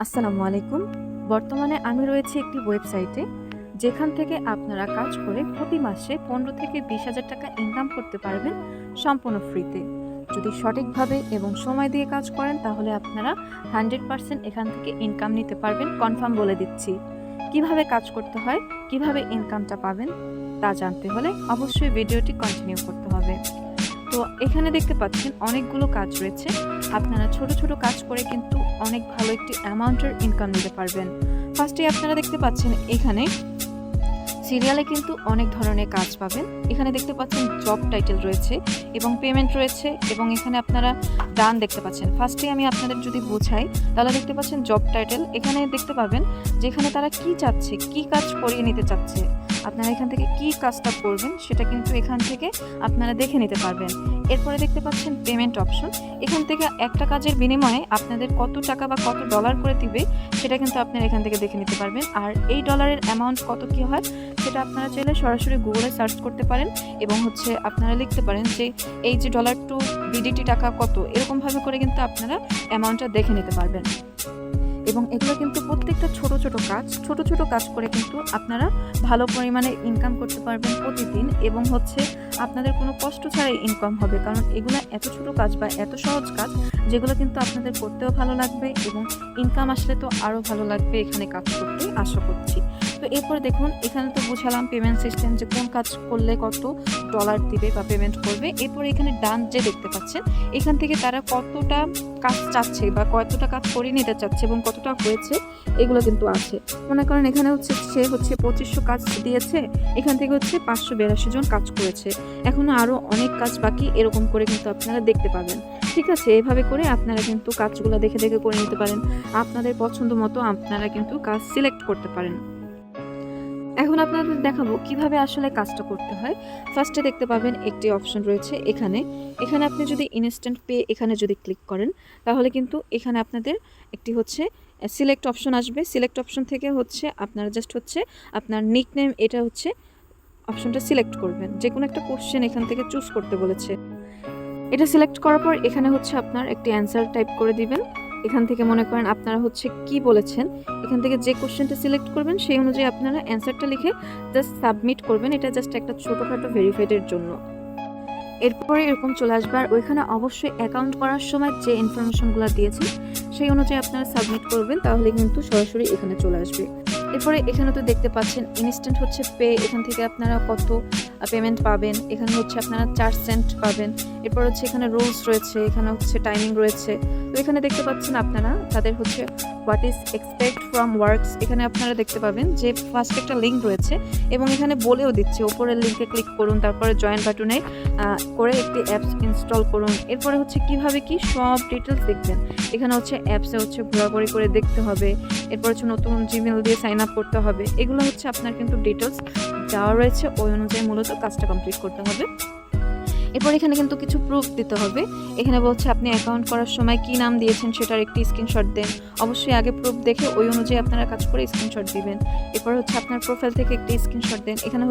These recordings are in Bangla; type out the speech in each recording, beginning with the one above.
আসসালামু আলাইকুম। বর্তমানে আমি রয়েছি একটি ওয়েবসাইটে, যেখান থেকে আপনারা কাজ করে প্রতি মাসে ১৫ থেকে ২০,০০০ টাকা ইনকাম করতে পারবেন সম্পূর্ণ ফ্রিতে। যদি সঠিকভাবে এবং সময় দিয়ে কাজ করেন তাহলে আপনারা 100% এখান থেকে ইনকাম নিতে পারবেন, কনফার্ম বলে দিচ্ছি। কিভাবে কাজ করতে হয়, কিভাবে ইনকামটা পাবেন তা জানতে হলে অবশ্যই ভিডিওটি কন্টিনিউ করতে হবে। তো এখানে দেখতে পাচ্ছেন অনেকগুলো কাজ রয়েছে। আপনারা ছোট ছোট কাজ করে কিন্তু অনেক ভালো একটি অ্যামাউন্টের ইনকাম নিতে পারবেন। ফার্স্টে আপনারা দেখতে পাচ্ছেন এখানে সিরিয়ালে কিন্তু অনেক ধরনের কাজ পাবেন। এখানে দেখতে পাচ্ছেন জব টাইটেল রয়েছে এবং পেমেন্ট রয়েছে, এবং এখানে আপনারা ডান দেখতে পাচ্ছেন। ফার্স্টে আমি আপনাদের যদি বোঝাই তাহলে দেখতে পাচ্ছেন জব টাইটেল। এখানে দেখতে পাবেন যেখানে তারা কি চাচ্ছে, কি কাজ করিয়ে নিতে চাচ্ছে, আপনারা এখান থেকে কি কাজটা করবেন সেটা কিন্তু এখান থেকে আপনারা দেখে নিতে পারবেন। এরপরে দেখতে পাচ্ছেন পেমেন্ট অপশন। এখান থেকে একটা কাজের বিনিময়ে আপনাদের কত টাকা বা কত ডলার করে দিবে সেটা কিন্তু আপনারা এখান থেকে দেখে নিতে পারবেন। আর এই ডলারের অ্যামাউন্ট কত কী হয় সেটা আপনারা চাইলে সরাসরি গুগলে সার্চ করতে পারেন, এবং আপনারা লিখতে পারেন যে এই যে ডলার টু বিডিটি টাকা কত, এরকমভাবে করে কিন্তু আপনারা অ্যামাউন্টটা দেখে নিতে পারবেন। এবং এগুলো কিন্তু প্রত্যেকটা ছোট ছোট কাজ করে কিন্তু আপনারা ভালো পরিমাণে ইনকাম করতে পারবেন প্রতিদিন, এবং আপনাদের কোনো কষ্ট ছাড়াই ইনকাম হবে, কারণ এগুলো এত ছোট কাজ বা এত সহজ কাজ যেগুলো কিন্তু আপনাদের করতেও ভালো লাগবে, এবং ইনকাম আসলে তো আরও ভালো লাগবে এখানে কাজ করতে আশা করছি। তো এরপরে দেখুন এখানে তো বুঝালাম পেমেন্ট সিস্টেম, যে কোন কাজ করলে কত ডলার দিবে বা পেমেন্ট করবে। এরপরে এখানে ডান যে দেখতে পাচ্ছেন এখান থেকে তারা কতটা কাজ চাচ্ছে বা কতটা কাজ করে নিতে চাচ্ছে এবং কতটা হয়েছে এগুলো কিন্তু আছে। মনে করেন এখানে সে 2500 কাজ দিয়েছে, এখান থেকে 582 জন কাজ করেছে, এখনো আরও অনেক কাজ বাকি, এরকম করে কিন্তু আপনারা দেখতে পাবেন। ঠিক আছে, এভাবে করে আপনারা কিন্তু কাজগুলো দেখে দেখে করে নিতে পারেন। আপনাদের পছন্দ মতো আপনারা কিন্তু কাজ সিলেক্ট করতে পারেন। এখন আপনাদের দেখাবো কিভাবে আসলে কাজটা করতে হয়। ফার্স্টে দেখতে পাবেন একটি অপশন রয়েছে এখানে। এখানে আপনি যদি ইনস্ট্যান্ট পে এখানে যদি ক্লিক করেন তাহলে কিন্তু এখানে আপনাদের একটি সিলেক্ট অপশন আসবে। সিলেক্ট অপশন থেকে আপনারা জাস্ট আপনার নিকনেম, এটা অপশনটা সিলেক্ট করবেন। যে কোনো একটা কোশ্চেন এখান থেকে চুজ করতে বলেছে। এটা সিলেক্ট করার পর এখানে আপনার একটি অ্যান্সার টাইপ করে দিবেন। এখান থেকে মনে করেন আপনারা কি বলেছেন, এখান থেকে যে কোশ্চেনটা সিলেক্ট করবেন সেই অনুযায়ী আপনারা অ্যান্সারটা লিখে জাস্ট সাবমিট করবেন। এটা জাস্ট একটা ছোটোখাটো ভেরিফাইডের জন্য। এরপরে এরকম চলে আসবে, আর ওইখানে অবশ্যই অ্যাকাউন্ট করার সময় যে ইনফরমেশনগুলো দিয়েছি সেই অনুযায়ী আপনারা সাবমিট করবেন, তাহলে কিন্তু সরাসরি এখানে চলে আসবে। এরপরে এখানে তো দেখতে পাচ্ছেন ইনস্ট্যান্ট পে, এখান থেকে আপনারা কত পেমেন্ট পাবেন। এখানে আপনারা 4 সেন্ট পাবেন। এরপর এখানে রুলস রয়েছে, এখানে টাইমিং রয়েছে। তো এখানে দেখতে পাচ্ছেন আপনারা তাদের what is expect from works. এখানে আপনারা দেখতে পাবেন যে ফার্স্ট একটা লিঙ্ক রয়েছে, এবং এখানে বলেও দিচ্ছে ওপরের লিঙ্কে ক্লিক করুন, তারপরে জয়েন বাটনে করে একটি অ্যাপস ইনস্টল করুন। এরপরে কিভাবে কি সব ডিটেলস দেখবেন। এখানে অ্যাপসে ঘোরাঘুরি করে দেখতে হবে। এরপর নতুন জিমেল দিয়ে সাইন আপ করতে হবে। এগুলো আপনার কিন্তু ডিটেলস দেওয়া রয়েছে, ওই অনুযায়ী মূলত কাজটা কমপ্লিট করতে হবে। এরপর এখানে কিন্তু কিছু প্রুফ দিতে হবে। এখানে বলছে আপনি অ্যাকাউন্ট করার সময় কি নাম দিয়েছেন সেটার একটি স্ক্রিনশট দেন। অবশ্যই আগে প্রুফ দেখে ওই অনুযায়ী আপনারা কাজ করে স্ক্রিনশট দিবেন। এরপর আপনার প্রোফাইল থেকে একটি স্ক্রিনশট দেন। এখানে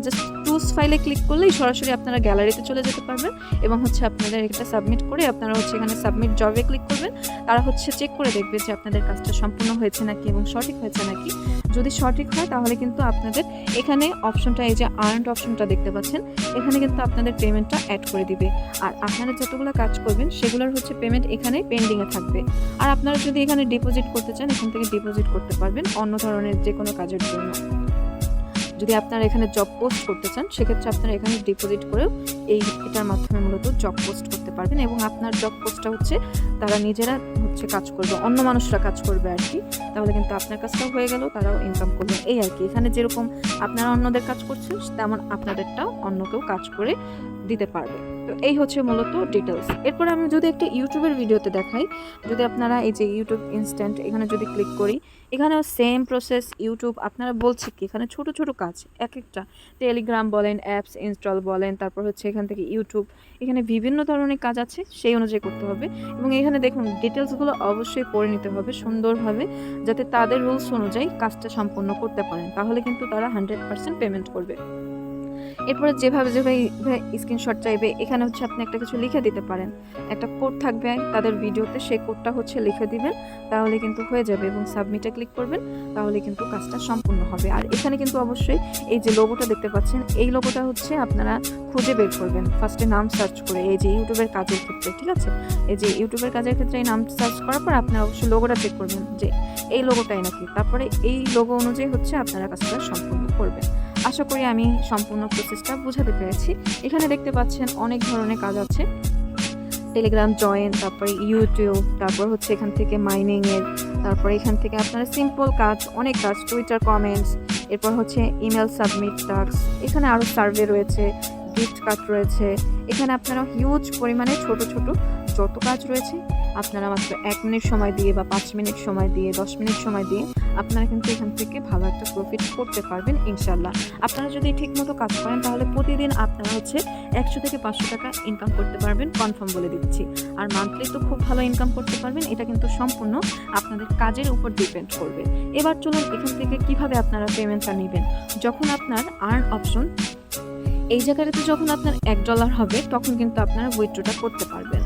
জাস্ট চুজ ফাইলে ক্লিক করলেই সরাসরি আপনারা গ্যালারিতে চলে যেতে পারবেন, এবং আপনাদের এটা সাবমিট করে আপনারা এখানে সাবমিট জবে ক্লিক করবেন। তারা চেক করে দেখবে যে আপনাদের কাজটা সম্পূর্ণ হয়েছে নাকি এবং সঠিক হয়েছে নাকি। যদি সঠিক হয় তাহলে কিন্তু আপনাদের এখানে অপশনটা, এই যে আর্নড অপশনটা দেখতে পাচ্ছেন, এখানে কিন্তু আপনাদের পেমেন্টটা অ্যাড করে দিবে। আর আপনারা যতগুলো কাজ করবেন সেগুলোর পেমেন্ট এখানে পেন্ডিংয়ে থাকবে। আর আপনারা যদি এখানে ডিপোজিট করতে চান এখান থেকে ডিপোজিট করতে পারবেন অন্য ধরনের যে কোনো কাজের জন্য। যদি আপনারা এখানে জব পোস্ট করতে চান সেক্ষেত্রে আপনারা এখানে ডিপোজিট করেও এটার মাধ্যমে মূলত জব পোস্ট করতে পারবেন, এবং আপনার জব পোস্টটা তারা নিজেরা কাজ করবে, অন্য মানুষরা কাজ করবে আর কি। তাহলে কিন্তু আপনার কাজটাও হয়ে গেল, তারাও ইনকাম করবে, এই আর কি। এখানে যেরকম আপনারা অন্যদের কাজ করছেন তেমন আপনাদেরটাও অন্য কেউ কাজ করে দিতে পারবে। তো এই মূলত ডিটেলস। এরপর আমি যদি একটা ইউটিউবের ভিডিওতে দেখাই, যদি আপনারা এই যে ইউটিউব ইনস্ট্যান্ট এখানে যদি ক্লিক করি, এখানেও সেম প্রসেস। ইউটিউব আপনারা বলছি কি এখানে ছোট ছোট কাজ, এক একটা টেলিগ্রাম বলেন, অ্যাপস ইনস্টল বলেন, তারপর এখান থেকে ইউটিউব, এখানে বিভিন্ন ধরনের কাজ আছে, সেই অনুযায়ী করতে হবে। এবং এখানে দেখুন ডিটেলসগুলো অবশ্যই পড়ে নিতে হবে সুন্দরভাবে, যাতে তাদের রুলস অনুযায়ী কাজটা সম্পন্ন করতে পারেন, তাহলে কিন্তু তারা 100% পেমেন্ট করবে। এরপরে যেভাবে যেভাবে স্ক্রিনশট চাইবে এখানে হচ্ছে আপনি একটা কিছু লিখে দিতে পারেন, একটা কোড থাকবে তাদের ভিডিওতে, সেই কোডটা হচ্ছে লিখে দিবেন, তাহলে কিন্তু হয়ে যাবে এবং সাবমিটে ক্লিক করবেন, তাহলে কিন্তু কাজটা সম্পূর্ণ হবে। আর এখানে কিন্তু অবশ্যই এই যে লোগোটা দেখতে পাচ্ছেন, এই লোগোটা হচ্ছে আপনারা খুঁজে বের করবেন ফার্স্টে নাম সার্চ করে, এই যে ইউটিউবের কাজের ক্ষেত্রে, ঠিক আছে, এই যে ইউটিউবের কাজের ক্ষেত্রে এই নাম সার্চ করার পর আপনারা অবশ্যই লোগোটা চেক করবেন যে এই লোগোটাই নাকি, তারপরে এই লোগো অনুযায়ী হচ্ছে আপনারা কাজটা সম্পূর্ণ করবেন। আশা করি আমি সম্পূর্ণ প্রসেসটা বোঝাতে পেরেছি। এখানে দেখতে পাচ্ছেন অনেক ধরনের কাজ আছে, টেলিগ্রাম জয়েন, তারপরে ইউটিউব, তারপর হচ্ছে এখান থেকে মাইনিংয়ের, তারপরে এখান থেকে আপনারা সিম্পল কাজ, অনেক কাজ, টুইটার কমেন্টস, এরপর হচ্ছে ইমেল সাবমিট টাস্ক, এখানে আরও সার্ভে রয়েছে, গিফট কার্ড রয়েছে, এখানে আপনারা হিউজ পরিমাণে ছোট ছোট যত কাজ রয়েছে আপনারা মাত্র 1 মিনিট সময় দিয়ে বা 5 মিনিট সময় দিয়ে 10 মিনিট সময় দিয়ে আপনারা কিন্তু এখান থেকে ভালো একটা প্রফিট করতে পারবেন ইনশাল্লাহ। আপনারা যদি ঠিকমতো কাজ করেন তাহলে প্রতিদিন আপনারা হচ্ছে 100 থেকে 500 টাকা ইনকাম করতে পারবেন, কনফার্ম বলে দিচ্ছি। আর মান্থলি তো খুব ভালো ইনকাম করতে পারবেন, এটা কিন্তু সম্পূর্ণ আপনাদের কাজের উপর ডিপেন্ড করবে। এবার চলুন এখান থেকে কিভাবে আপনারা পেমেন্টটা নেবেন। যখন আপনার আর্ন অপশন এই জায়গাটাতে যখন আপনার $1 হবে তখন কিন্তু আপনারা উইথড্রটা করতে পারবেন।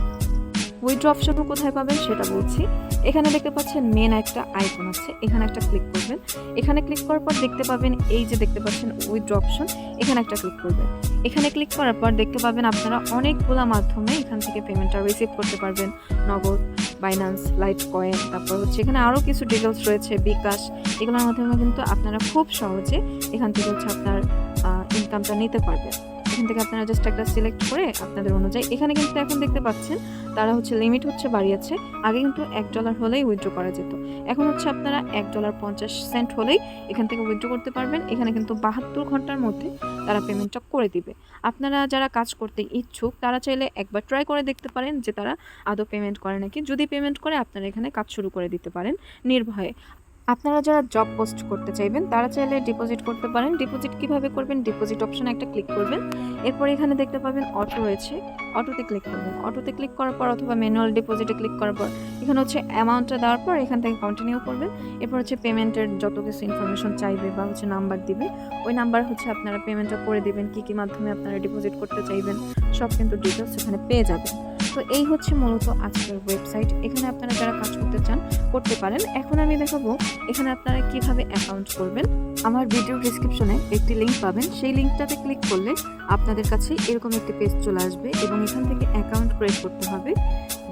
উইথড্র অপশনও কোথায় পাবেন সেটা বলছি। এখানে দেখতে পাচ্ছেন মেন একটা আইকন আছে, এখানে একটা ক্লিক করবেন। এখানে ক্লিক করার পর দেখতে পাবেন এই যে দেখতে পাচ্ছেন উইথড্র অপশন, এখানে একটা ক্লিক করবেন। এখানে ক্লিক করার পর দেখতে পাবেন আপনারা অনেকগুলো মাধ্যমে এখান থেকে পেমেন্টটা রিসিভ করতে পারবেন, নগদ, বাইন্যান্স, লাইট কয়েন, তারপর হচ্ছে এখানে আরও কিছু ডিটেলস রয়েছে, বিকাশ, এগুলোর মাধ্যমে কিন্তু আপনারা খুব সহজে এখান থেকে হচ্ছে আপনার ইনকামটা নিতে পারবেন। এখান থেকে আপনারা জাস্ট একটা সিলেক্ট করে আপনাদের অনুযায়ী, এখানে কিন্তু এখন দেখতে পাচ্ছেন তারা হচ্ছে লিমিট হচ্ছে বাড়িয়েছে। আগে কিন্তু $1 হলেই উইথড্র করা যেত, এখন হচ্ছে আপনারা $1.50 হলেই এখান থেকে উইথড্র করতে পারবেন। এখানে কিন্তু 72 ঘন্টার মধ্যে তারা পেমেন্টটা করে দিবে। আপনারা যারা কাজ করতে ইচ্ছুক তারা চাইলে একবার ট্রাই করে দেখতে পারেন যে তারা আদৌ পেমেন্ট করে নাকি। যদি পেমেন্ট করে আপনারা এখানে কাজ শুরু করে দিতে পারেন নির্ভয়ে। আপনারা যারা জব পোস্ট করতে চাইবেন তারা চাইলে ডিপোজিট করতে পারেন। ডিপোজিট কিভাবে করবেন, ডিপোজিট অপশনে একটা ক্লিক করবেন, এরপর এখানে দেখতে পাবেন অটো রয়েছে, অটোতে ক্লিক করবেন। অটোতে ক্লিক করার পর অথবা ম্যানুয়াল ডিপোজিটে ক্লিক করার পর এখানে হচ্ছে অ্যামাউন্টটা দেওয়ার পর এখান থেকে কন্টিনিউ করবেন। এরপর হচ্ছে পেমেন্টের যত কিছু ইনফরমেশন চাইবে বা হচ্ছে নাম্বার দিবে, ওই নাম্বার হচ্ছে আপনারা পেমেন্টটা করে দেবেন, কী কী মাধ্যমে আপনারা ডিপোজিট করতে চাইবেন সব কিন্তু ডিটেলস এখানে পেয়ে যাবেন। তো এই হচ্ছে মূলত আজকের ওয়েবসাইট। এখানে আপনারা যারা কাজ করতে চান করতে পারেন। এখন আমি দেখাবো এখানে আপনারা কিভাবে অ্যাকাউন্ট করবেন। আমার ভিডিও ডেসক্রিপশনে একটি লিঙ্ক পাবেন, সেই লিঙ্কটাতে ক্লিক করলে আপনাদের কাছে এরকম একটি পেজ চলে আসবে এবং এখান থেকে অ্যাকাউন্ট ক্রিয়েট করতে হবে।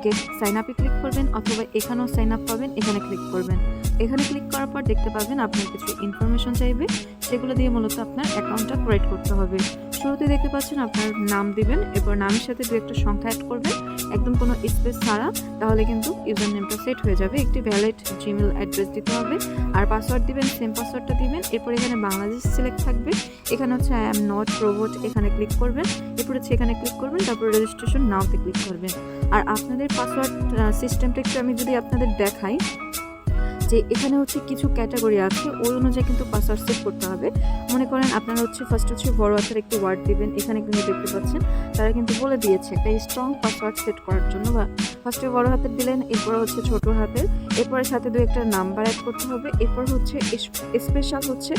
গেট সাইন আপে ক্লিক করবেন অথবা এখানেও সাইন আপ পাবেন, এখানে ক্লিক করবেন। এখানে ক্লিক করার পর দেখতে পাবেন আপনার কিছু ইনফরমেশন চাইবে, সেগুলো দিয়ে মূলত আপনার অ্যাকাউন্টটা ক্রিয়েট করতে হবে। শুরুতে দেখতে পাচ্ছেন আপনার নাম দিবেন, এরপর নামের সাথে দু একটা সংখ্যা অ্যাড করবেন, একদম কোনো স্পেস ছাড়া, তাহলে কিন্তু ইউজার নেমটা সেট হয়ে যাবে। একটি ভ্যালিড জিমেল অ্যাড্রেস দিতে হবে আর পাসওয়ার্ড দিবেন, সেম পাসওয়ার্ডটা দিবেন। এরপর এখানে বাংলাদেশ সিলেক্ট থাকবে, এখানে হচ্ছে আই অ্যাম নট রোবট, এখানে ক্লিক করবেন। এরপর হচ্ছে এখানে ক্লিক করবেন, তারপর রেজিস্ট্রেশন নাওতে ক্লিক করবেন। আর আপনাদের পাসওয়ার্ড সিস্টেমটা একটু আমি যদি আপনাদের দেখাই, যে এখানে হচ্ছে কিছু ক্যাটাগরি আছে, ওই অনুযায়ী কিন্তু পাসওয়ার্ড সেট করতে হবে। মনে করেন আপনারা হচ্ছে ফার্স্ট হচ্ছে বড় হাতের একটি ওয়ার্ড দিবেন, এখানে কিন্তু দেখতে পাচ্ছেন তারা কিন্তু বলে দিয়েছে একটা স্ট্রং পাসওয়ার্ড সেট করার জন্য। বা ফার্স্টে বড় হাতের দিলেন, এরপর হচ্ছে ছোট হাতের, এরপরে সাথে দু একটা নাম্বার অ্যাড করতে হবে, এরপর হচ্ছে স্পেশাল হচ্ছে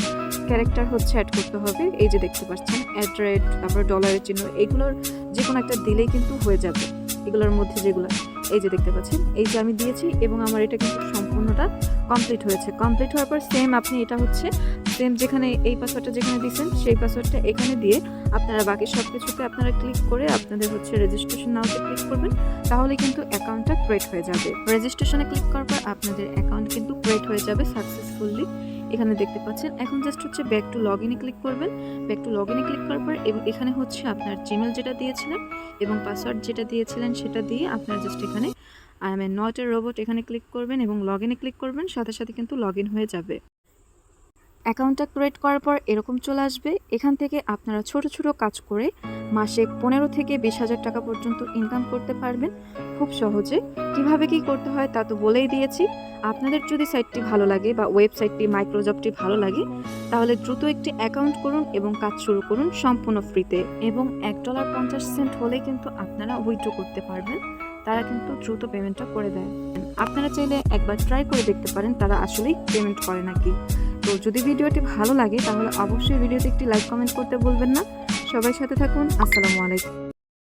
ক্যারেক্টার হচ্ছে অ্যাড করতে হবে। এই যে দেখতে পাচ্ছেন @, তারপর ডলারের চিহ্ন, এগুলোর যে কোনো একটা দিলেই কিন্তু হয়ে যাবে। এগুলোর মধ্যে যেগুলো এই যে দেখতে পাচ্ছেন, এই যে আমি দিয়েছি এবং আমার এটা কিন্তু সম্পূর্ণটা কমপ্লিট হয়েছে। কমপ্লিট হওয়ার পর সেম আপনি এটা হচ্ছে সেম যেখানে এই পাসওয়ার্ডটা যেখানে দিয়েছেন সেই পাসওয়ার্ডটা এখানে দিয়ে আপনারা বাকি সব কিছুতে আপনারা ক্লিক করে আপনাদের হচ্ছে রেজিস্ট্রেশন নাওতে ক্লিক করবেন, তাহলে কিন্তু অ্যাকাউন্টটা ক্রিয়েট হয়ে যাবে। রেজিস্ট্রেশনে ক্লিক করার পর আপনাদের অ্যাকাউন্ট কিন্তু ক্রিয়েট হয়ে যাবে সাকসেসফুলি। এখানে দেখতে পাচ্ছেন এখন জাস্ট হচ্ছে ব্যাক টু লগ ইনে ক্লিক করবেন। ব্যাক টু লগ ইনে ক্লিক করার পর এবং এখানে হচ্ছে আপনার জিমেল যেটা দিয়েছিলেন এবং পাসওয়ার্ড যেটা দিয়েছিলেন সেটা দিয়ে আপনার জাস্ট এখানে I am not a robot এখানে ক্লিক করবেন এবং লগ ইনে ক্লিক করবেন, সাথে সাথে কিন্তু লগ ইন হয়ে যাবে। অ্যাকাউন্টটা ক্রিয়েট করার পর এরকম চলে আসবে। এখান থেকে আপনারা ছোট ছোট কাজ করে মাসে 15 থেকে 20,000 টাকা পর্যন্ত ইনকাম করতে পারবেন খুব সহজে। কিভাবে কি করতে হয় তা তো বলেই দিয়েছি। আপনাদের যদি সাইটটি ভালো লাগে বা ওয়েবসাইটটি মাইক্রোজবটি ভালো লাগে তাহলে দ্রুত একটি অ্যাকাউন্ট করুন এবং কাজ শুরু করুন সম্পূর্ণ ফ্রিতে। এবং $1.50 হলে কিন্তু আপনারা উইথড্র করতে পারবেন, তারা কিন্তু দ্রুত পেমেন্টটা করে দেয়। আপনারা চাইলে একবার ট্রাই করে দেখতে পারেন তারা আসলেই পেমেন্ট করে নাকি। তো যদি ভিডিওটি ভালো লাগে তাহলে অবশ্যই ভিডিওতে একটি লাইক কমেন্ট করতে ভুলবেন না। সবাই সাথে থাকুন। আসসালামু আলাইকুম।